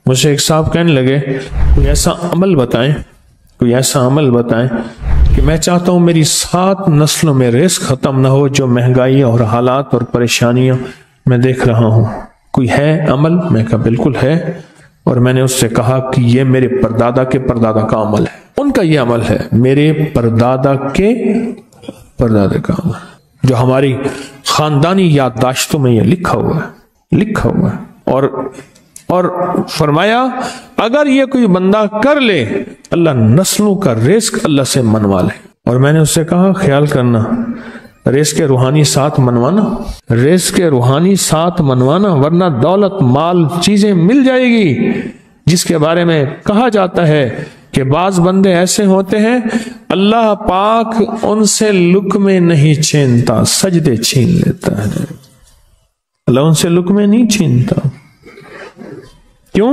مجھے ایک صاحب کہنے لگے کوئی ایسا عمل بتائیں کہ میں چاہتا ہوں میری 7 نسلوں میں رزق ختم نہ ہو، جو مہنگائی اور حالات اور پریشانیاں میں دیکھ رہا ہوں، کوئی ہے عمل؟ میں کہا بالکل ہے، اور میں نے اس سے کہا کہ یہ میرے پردادا کے پردادا کا عمل ہے، ان کا یہ عمل ہے، میرے پردادا کے پردادا کا عمل، جو ہماری خاندانی یادداشتوں میں یہ لکھا ہوا ہے، اور فرمایا اگر یہ کوئی بندہ کر لے اللہ نسلوں کا رزق اللہ سے منوا لے۔ اور میں نے اس سے کہا خیال کرنا، رزق روحانی ساتھ منوانا، ورنہ دولت مال چیزیں مل جائے گی، جس کے بارے میں کہا جاتا ہے کہ بعض بندے ایسے ہوتے ہیں اللہ پاک ان سے لقمے نہیں چھینتا، سجدے چھین لیتا ہے، اللہ ان سے لقمے نہیں چھینتا۔ کیوں؟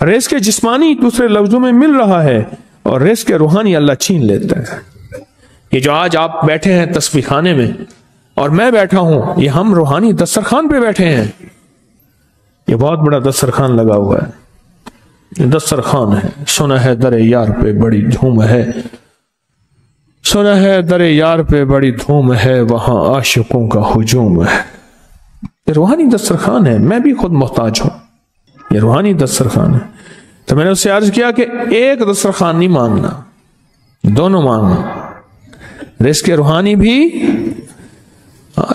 رزق جسمانی دوسرے لفظوں میں مل رہا ہے، اور رزق روحانی اللہ چھین لیتا ہے۔ یہ جو آج آپ بیٹھے ہیں تسبیح خانے میں اور میں بیٹھا ہوں، یہ ہم روحانی دسترخوان پہ بیٹھے ہیں، یہ بہت بڑا دسترخوان لگا ہوا ہے، یہ دسترخوان ہے۔ سنا ہے در یار پہ بڑی دھوم ہے، سنا ہے در یار پہ بڑی دھوم ہے، وہاں عاشقوں کا ہجوم ہے۔ یہ روحانی دسترخوان ہے، میں بھی خود محتاج ہوں، یہ روحانی دسترخوان ہے۔ تو میں نے اس سے عرض کیا کہ ایک دسترخوان نہیں مانگنا، دونوں مانگنا، رزق روحانی بھی،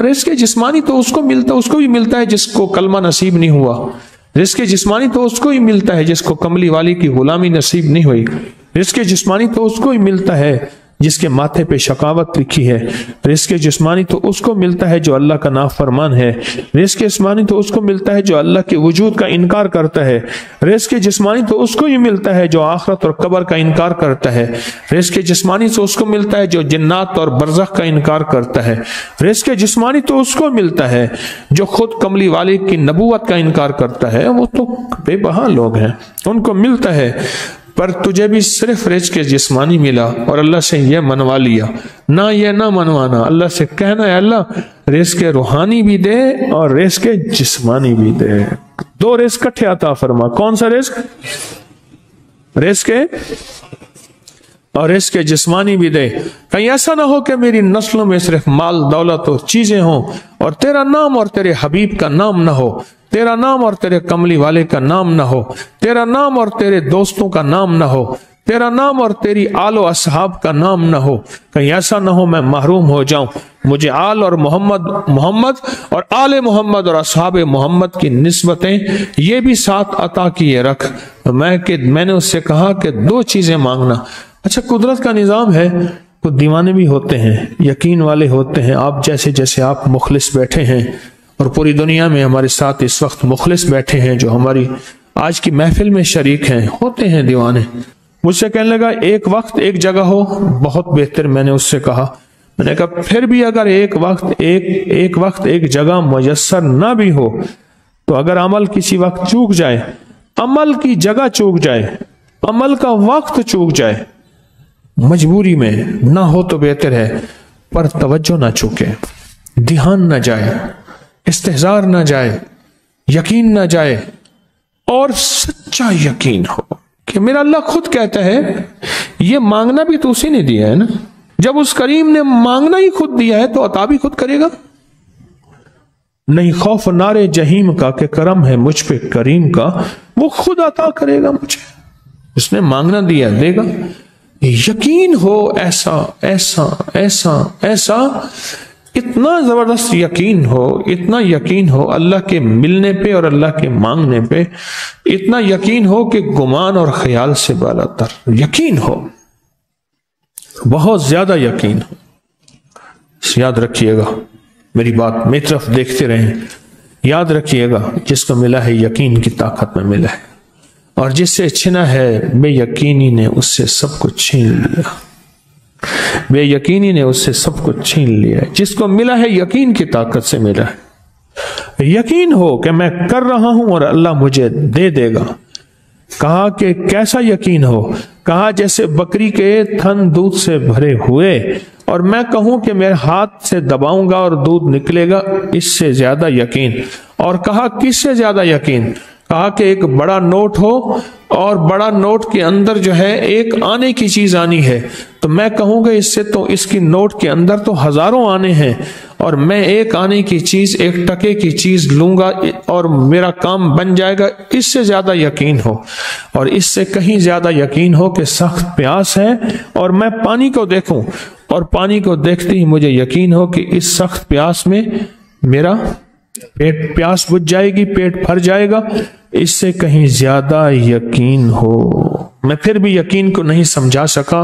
رزق جسمانی تو اس کو بھی ملتا ہے جس کو کلمہ نصیب نہیں ہوا، رزق جسمانی تو اس کو ہی ملتا ہے جس کو کملی والی کی غلامی نصیب نہیں ہوئی، رزق جسمانی تو اس کو ہی ملتا ہے جس کے ماتھے پہ شقاوت لکھی ہے، رزق جسمانی تو اس کو ملتا ہے جو اللہ کا نافرمان ہے، رزق جسمانی تو اس کو ملتا ہے جو اللہ کے وجود کا انکار کرتا ہے، رزق جسمانی تو اس کو ہی ملتا ہے جو آخرت اور قبر کا انکار کرتا ہے، رزق جسمانی تو اس کو ملتا ہے جو جنات اور برزخ کا انکار کرتا ہے، رزق جسمانی تو اس کو ملتا ہے جو خود کملی والے کی نبوت کا انکار کرتا ہے، وہ تو بے بہا لوگ ہیں، ان کو ملتا ہے۔ پر تجھے بھی صرف رزق جسمانی ملا اور اللہ سے یہ منوا لیا، نہ یہ نہ منوانا، اللہ سے کہنا ہے اللہ رزق روحانی بھی دے اور رزق جسمانی بھی دے، 2 رزق کٹھے عطا فرما۔ کون سا رزق اور رزق جسمانی بھی دے، کہیں ایسا نہ ہو کہ میری نسلوں میں صرف مال دولت اور چیزیں ہوں اور تیرا نام اور تیرے حبیب کا نام نہ ہو، تیرا نام اور تیرے کملی والے کا نام نہ ہو، تیرا نام اور تیرے دوستوں کا نام نہ ہو، تیرا نام اور تیری آل و اصحاب کا نام نہ ہو، کہیں ایسا نہ ہو میں محروم ہو جاؤں۔ مجھے آل اور محمد اور آل محمد اور اصحاب محمد کی نسبتیں یہ بھی ساتھ عطا کیے رکھ۔ میں نے اس سے کہا کہ 2 چیزیں مانگنا۔ اچھا، قدرت کا نظام ہے، کچھ دیوانے بھی ہوتے ہیں، یقین والے ہوتے ہیں، آپ جیسے آپ مخلص بیٹھے ہیں، اور پوری دنیا میں ہمارے ساتھ اس وقت مخلص بیٹھے ہیں جو ہماری آج کی محفل میں شریک ہیں، ہوتے ہیں دیوانے۔ مجھ سے کہنے لگا ایک وقت ایک جگہ ہو بہت بہتر۔ میں نے اس سے کہا، میں نے کہا پھر بھی اگر ایک وقت ایک جگہ میسر نہ بھی ہو تو اگر عمل کسی وقت چوک جائے، عمل کی جگہ چوک جائے، عمل کا وقت چوک جائے، مجبوری میں نہ ہو تو بہتر ہے، پر توجہ نہ چوکے، دھیان نہ جائے، استحضار نہ جائے، یقین نہ جائے، اور سچا یقین ہو کہ میرا اللہ خود کہتا ہے یہ مانگنا بھی تو اسی نے دیا ہے نا، جب اس کریم نے مانگنا ہی خود دیا ہے تو عطا بھی خود کرے گا۔ نہیں خوف نارے جہیم کا کہ کرم ہے مجھ پہ کریم کا، وہ خود عطا کرے گا مجھے، اس نے مانگنا دیا دے گا۔ یقین ہو ایسا ایسا ایسا ایسا، اتنا زبردست یقین ہو، اتنا یقین ہو اللہ کے ملنے پہ اور اللہ کے مانگنے پہ، اتنا یقین ہو کہ گمان اور خیال سے بالا تر یقین ہو، بہت زیادہ یقین ہو۔ یاد رکھیے گا میری بات، میری طرف دیکھتے رہیں، یاد رکھیے گا جس کو ملا ہے یقین کی طاقت میں ملا ہے، اور جس سے چھنا ہے بے یقینی نے اس سے سب کچھ چھین لیا، بے یقینی نے اس سے سب کچھ چھین لیا ہے۔ جس کو ملا ہے یقین کی طاقت سے ملا ہے، یقین ہو کہ میں کر رہا ہوں اور اللہ مجھے دے دے گا۔ کہا کہ کیسا یقین ہو؟ کہا جیسے بکری کے تھن دودھ سے بھرے ہوئے اور میں کہوں کہ میرے ہاتھ سے دباؤں گا اور دودھ نکلے گا، اس سے زیادہ یقین۔ اور کہا کس سے زیادہ یقین؟ کہا کہ ایک بڑا نوٹ ہو اور بڑا نوٹ کے اندر جو ہے ایک آنے کی چیز آنی ہے، تو میں کہوں گا اس سے تو اس کی نوٹ کے اندر تو ہزاروں آنے ہیں، اور میں ایک آنے کی چیز، ایک ٹکے کی چیز لوں گا اور میرا کام بن جائے گا۔ اس سے زیادہ یقین ہو، اور اس سے کہیں زیادہ یقین ہو کہ سخت پیاس ہے اور میں پانی کو دیکھوں، اور پانی کو دیکھتے ہی مجھے یقین ہو کہ اس سخت پیاس میں میرا پیاس بجھ جائے گی، پیٹ بھر جائے گا، اس سے کہیں زیادہ یقین ہو۔ میں پھر بھی یقین کو نہیں سمجھا سکا،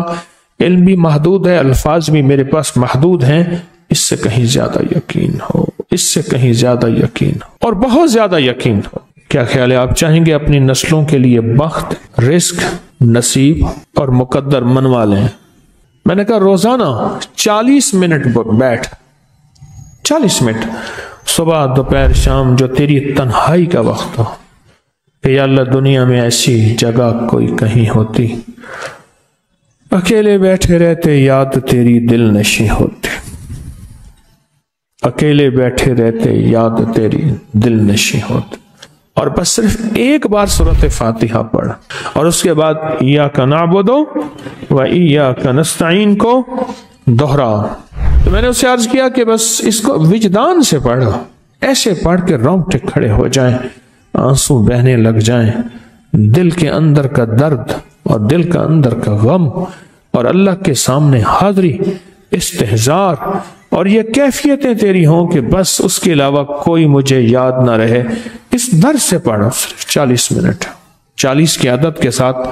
علم بھی محدود ہے، الفاظ بھی میرے پاس محدود ہیں، اس سے کہیں زیادہ یقین ہو، اس سے کہیں زیادہ یقین ہو، اور بہت زیادہ یقین ہو۔ کیا خیال ہے؟ آپ چاہیں گے اپنی نسلوں کے لیے بخت، رزق، نصیب اور مقدر منوا لیں؟ میں نے کہا روزانہ 40 منٹ بیٹھ، 40 منٹ صبح دوپہر شام، جو تیری تنہائی کا وقت ہو، کہ یا اللہ دنیا میں ایسی جگہ کوئی کہیں ہوتی، اکیلے بیٹھے رہتے یاد تیری دل نشیں ہوتی، اکیلے بیٹھے رہتے یاد تیری دل نشیں ہوتی، اور بس صرف ایک بار سورۃ فاتحہ پڑھ، اور اس کے بعد ایاک نعبد و ایاک نستعین کو دوہرا۔ تو میں نے اسے عرض کیا کہ بس اس کو وجدان سے پڑھو، ایسے پڑھ کے رونگٹے کھڑے ہو جائیں، آنسو بہنے لگ جائیں، دل کے اندر کا درد اور دل کا اندر کا غم اور اللہ کے سامنے حاضری، استحضار، اور یہ کیفیتیں تیری ہوں کہ بس اس کے علاوہ کوئی مجھے یاد نہ رہے۔ اس درد سے پڑھو صرف 40 منٹ۔ 40 کی عدد کے ساتھ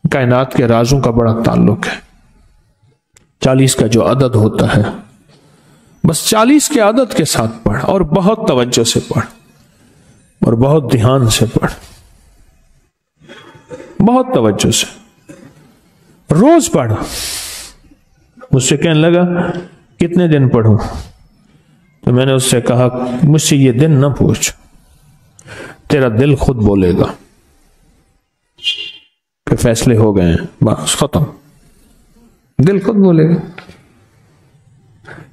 کائنات کے رازوں کا بڑا تعلق ہے۔ 40 کا جو عدد ہوتا ہے، بس 40 کے عدد کے ساتھ پڑھ، اور بہت توجہ سے پڑھ، اور بہت دھیان سے پڑھ، بہت توجہ سے روز پڑھ۔ مجھ سے کہنے لگا کتنے دن پڑھوں؟ تو میں نے اس سے کہا مجھ سے یہ دن نہ پوچھ، تیرا دل خود بولے گا کہ فیصلے ہو گئے ہیں، بس ختم، دل خود بولے گا۔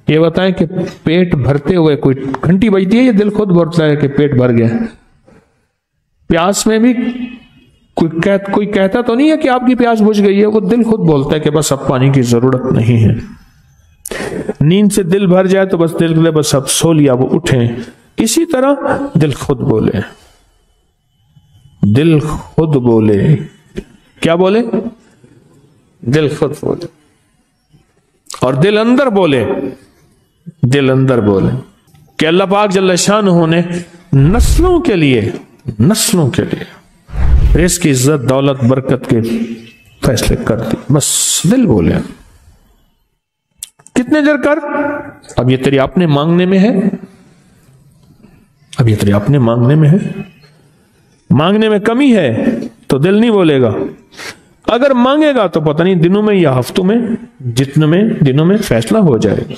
یہ بتائیں کہ پیٹ بھرتے ہوئے کوئی گھنٹی بجتی ہے، یہ دل خود بولتا ہے کہ پیٹ بھر گیا۔ پیاس میں بھی کوئی کہتا تو نہیں ہے کہ آپ کی پیاس بجھ گئی ہے، وہ دل خود بولتا ہے کہ بس اب پانی کی ضرورت نہیں ہے۔ نیند سے دل بھر جائے تو بس دل لے بس اب سو لیا، وہ اٹھیں۔ اسی طرح دل خود بولے، دل خود بولے، کیا بولے؟ دل خود بولے، اور دل اندر بولے، دل اندر بولے کہ اللہ پاک جل شانہ نے نسلوں کے لیے رزق، عزت، دولت، برکت کے فیصلے کر دی، بس دل بولے۔ کتنے دیر کر، اب یہ تیری اپنے مانگنے میں ہے، اب یہ تیری اپنے مانگنے میں ہے۔ مانگنے میں کمی ہے تو دل نہیں بولے گا، اگر مانگے گا تو پتہ نہیں دنوں میں یا ہفتوں میں، جتنے میں دنوں میں فیصلہ ہو جائے گا۔